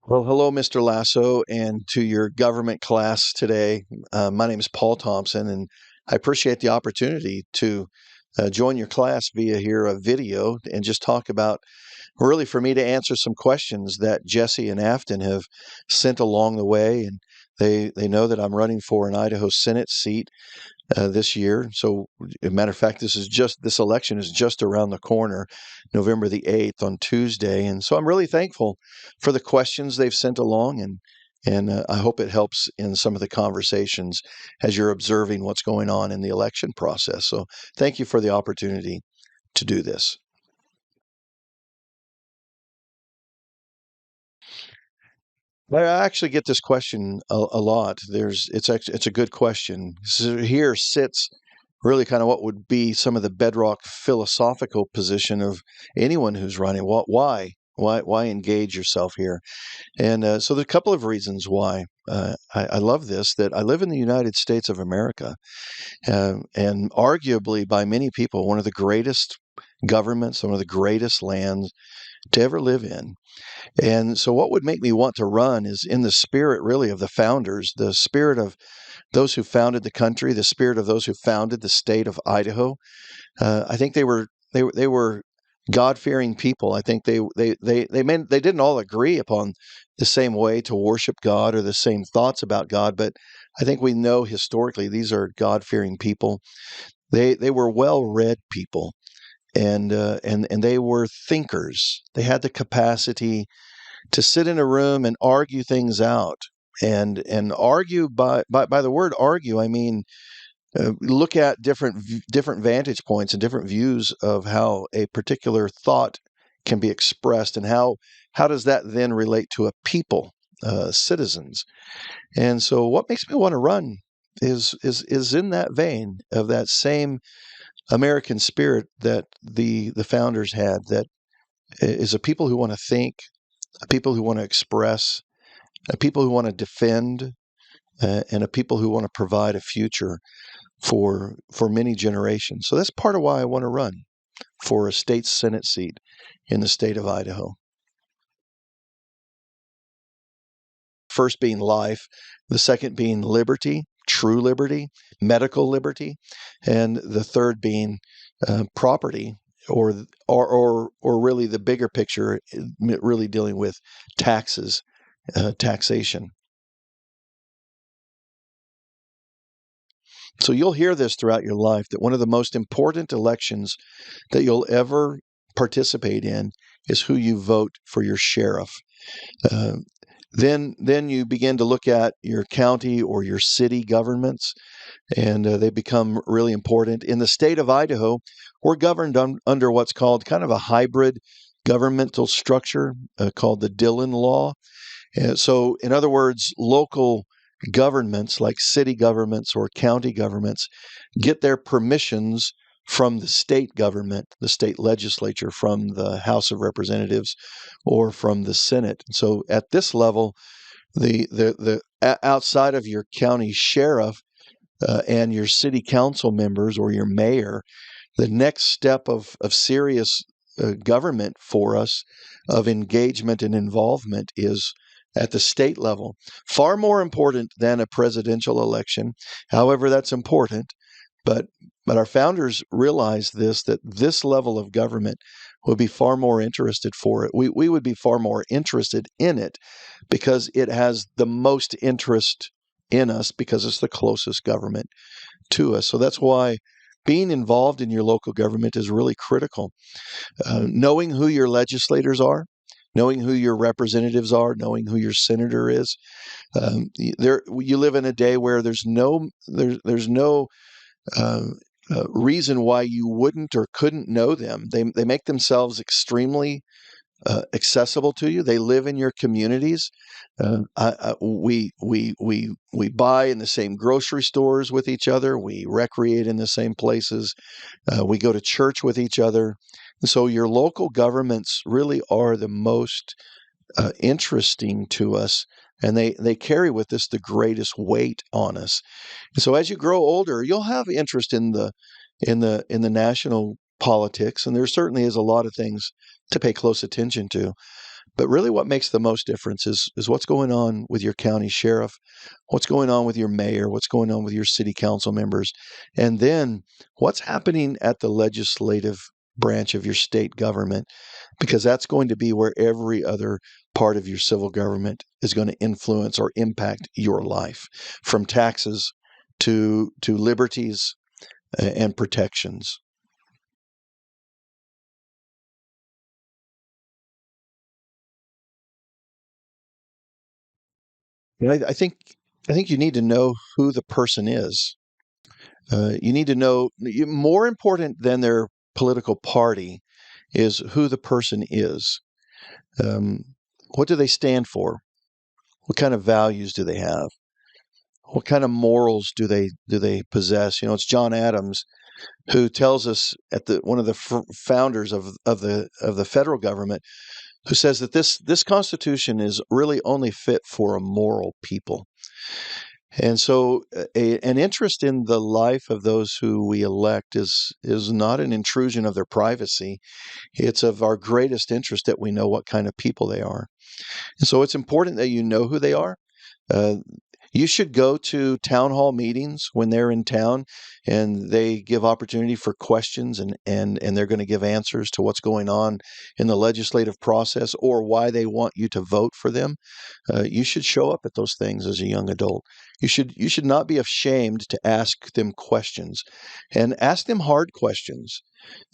Well, hello, Mr. Lasso, and to your government class today. My name is Paul Thompson, and I appreciate the opportunity to join your class via here a video and just talk about really for me to answer some questions that Jesse and Afton have sent along the way. And they know that I'm running for an Idaho Senate seat this year. So, as a matter of fact, this election is just around the corner, November the 8th on Tuesday. And so I'm really thankful for the questions they've sent along, and I hope it helps in some of the conversations as you're observing what's going on in the election process. So thank you for the opportunity to do this. I actually get this question a lot. It's a good question. So here sits really kind of what would be some of the bedrock philosophical position of anyone who's running. Why engage yourself here? And so there's a couple of reasons why I love this. That I live in the United States of America, and arguably by many people one of the greatest governments, one of the greatest lands to ever live in. And so, what would make me want to run is in the spirit, really, of the founders, the spirit of those who founded the country, the spirit of those who founded the state of Idaho. I think they were God-fearing people. I think they didn't all agree upon the same way to worship God or the same thoughts about God, but I think we know historically these are God-fearing people. They were well-read people, and they were thinkers. They had the capacity to sit in a room and argue things out, and argue by the word argue I mean look at different vantage points and different views of how a particular thought can be expressed, and how does that then relate to a people, citizens. And so what makes me want to run is in that vein of that same American spirit that the founders had, that is a people who want to think, a people who want to express, a people who want to defend, and a people who want to provide a future for many generations. So that's part of why I want to run for a state Senate seat in the state of Idaho. First being life, the second being liberty, true liberty, medical liberty, and the third being property, or really the bigger picture, really dealing with taxes, taxation. So you'll hear this throughout your life, that one of the most important elections that you'll ever participate in is who you vote for your sheriff. Uh, then you begin to look at your county or your city governments, and they become really important. In the state of Idaho, we're governed under what's called kind of a hybrid governmental structure called the Dillon Law. So, in other words, local governments like city governments or county governments get their permissions from the state government, the state legislature, from the House of Representatives, or from the Senate. So, at this level, outside of your county sheriff and your city council members or your mayor, the next step of serious government for us, of engagement and involvement, is at the state level. Far more important than a presidential election. However, that's important. But but our founders realized this, that this level of government would be far more interested for it. We would be far more interested in it because it has the most interest in us, because it's the closest government to us. So that's why being involved in your local government is really critical. Knowing who your legislators are, knowing who your representatives are, knowing who your senator is. There, you live in a day where there's no uh, reason why you wouldn't or couldn't know them. They make themselves extremely accessible to you. They live in your communities. We buy in the same grocery stores with each other. We recreate in the same places. We go to church with each other. And so your local governments really are the most interesting to us, and they carry with us the greatest weight on us. And so as you grow older, you'll have interest in the national politics, and there certainly is a lot of things to pay close attention to. But really, what makes the most difference is what's going on with your county sheriff, what's going on with your mayor, what's going on with your city council members, and then what's happening at the legislative branch of your state government, because that's going to be where every other part of your civil government is going to influence or impact your life, from taxes to liberties and protections. And I think you need to know who the person is. You need to know, more important than their political party is who the person is. Um, what do they stand for? What kind of values do they have? What kind of morals do they possess? It's John Adams who tells us, at the one of the founders of the federal government, who says that this Constitution is really only fit for a moral people. And so, an interest in the life of those who we elect is not an intrusion of their privacy. It's of our greatest interest that we know what kind of people they are. And so, it's important that you know who they are. Uh, you should go to town hall meetings when they're in town, and they give opportunity for questions, and they're going to give answers to what's going on in the legislative process or why they want you to vote for them. You should show up at those things as a young adult. You should not be ashamed to ask them questions, and ask them hard questions.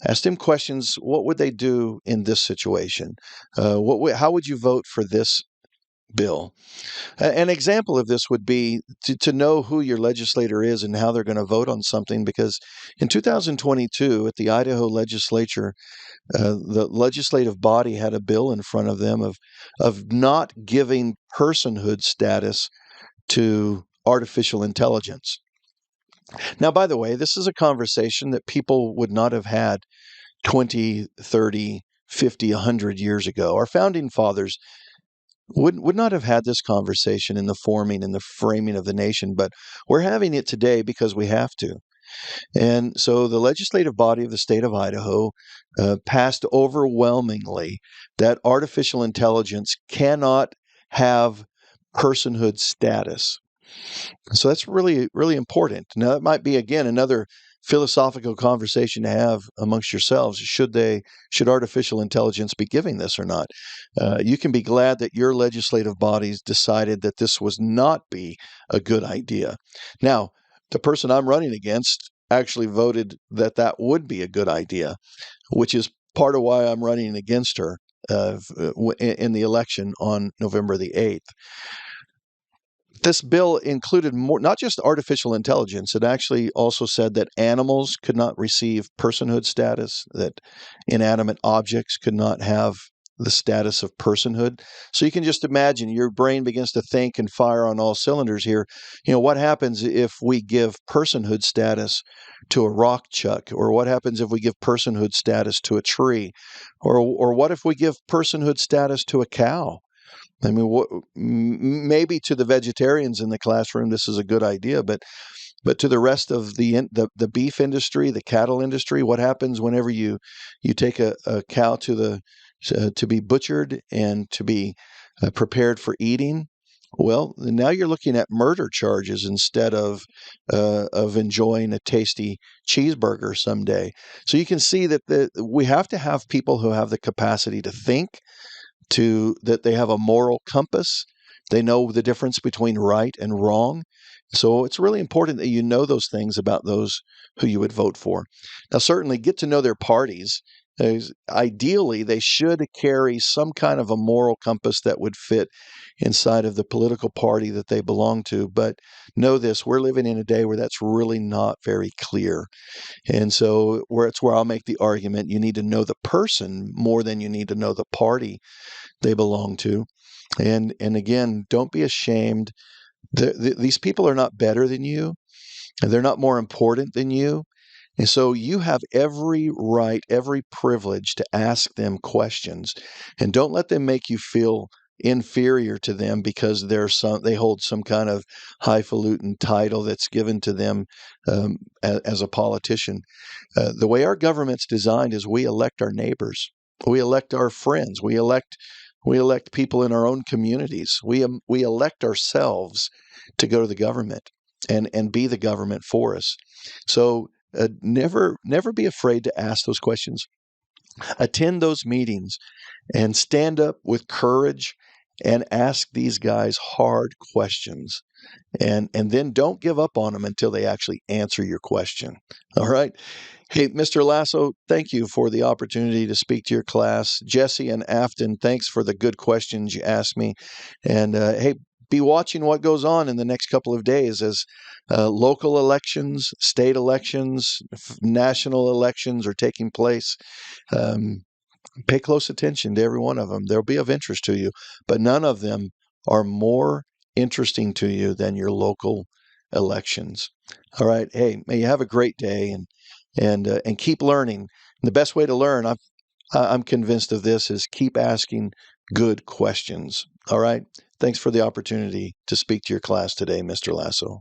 Ask them questions. What would they do in this situation? How would you vote for this bill? An example of this would be to know who your legislator is and how they're going to vote on something, because in 2022 at the Idaho legislature, the legislative body had a bill in front of them of not giving personhood status to artificial intelligence. Now, by the way, this is a conversation that people would not have had 20, 30, 50, 100 years ago. Our founding fathers would not have had this conversation in the forming and the framing of the nation, but we're having it today because we have to. And so the legislative body of the state of Idaho passed overwhelmingly that artificial intelligence cannot have personhood status. So that's really, really important. Now, that might be, again, another philosophical conversation to have amongst yourselves. Should artificial intelligence be giving this or not? You can be glad that your legislative bodies decided that this was not be a good idea. Now, the person I'm running against actually voted that that would be a good idea, which is part of why I'm running against her in the election on November the 8th. This bill included more, not just artificial intelligence. It actually also said that animals could not receive personhood status, that inanimate objects could not have the status of personhood. So you can just imagine your brain begins to think and fire on all cylinders here. What happens if we give personhood status to a rock chuck? Or what happens if we give personhood status to a tree? Or what if we give personhood status to a cow? I mean, maybe to the vegetarians in the classroom, this is a good idea, but to the rest of the beef industry, the cattle industry, what happens whenever you take a cow to be butchered and to be prepared for eating? Well, now you're looking at murder charges instead of enjoying a tasty cheeseburger someday. So you can see that we have to have people who have the capacity to think, that they have a moral compass. They know the difference between right and wrong. So it's really important that you know those things about those who you would vote for. Now, certainly get to know their parties. Ideally, they should carry some kind of a moral compass that would fit inside of the political party that they belong to. But know this, we're living in a day where that's really not very clear. And so it's where I'll make the argument, you need to know the person more than you need to know the party they belong to. And again, don't be ashamed. These people are not better than you, and they're not more important than you. And so you have every right, every privilege to ask them questions, and don't let them make you feel inferior to them because they hold some kind of highfalutin title that's given to them as a politician. The way our government's designed is we elect our neighbors, we elect our friends, we elect We elect people in our own communities. We elect ourselves to go to the government and be the government for us. So never be afraid to ask those questions. Attend those meetings and stand up with courage and ask these guys hard questions. And then don't give up on them until they actually answer your question. All right. Hey, Mr. Lasso, thank you for the opportunity to speak to your class. Jesse and Afton, thanks for the good questions you asked me. And hey, be watching what goes on in the next couple of days as local elections, state elections, national elections are taking place. Um, Pay close attention to every one of them. They'll be of interest to you, but none of them are more interesting to you than your local elections. All right. Hey, may you have a great day and keep learning. And the best way to learn, I'm convinced of this, is keep asking good questions. All right. Thanks for the opportunity to speak to your class today, Mr. Lasso.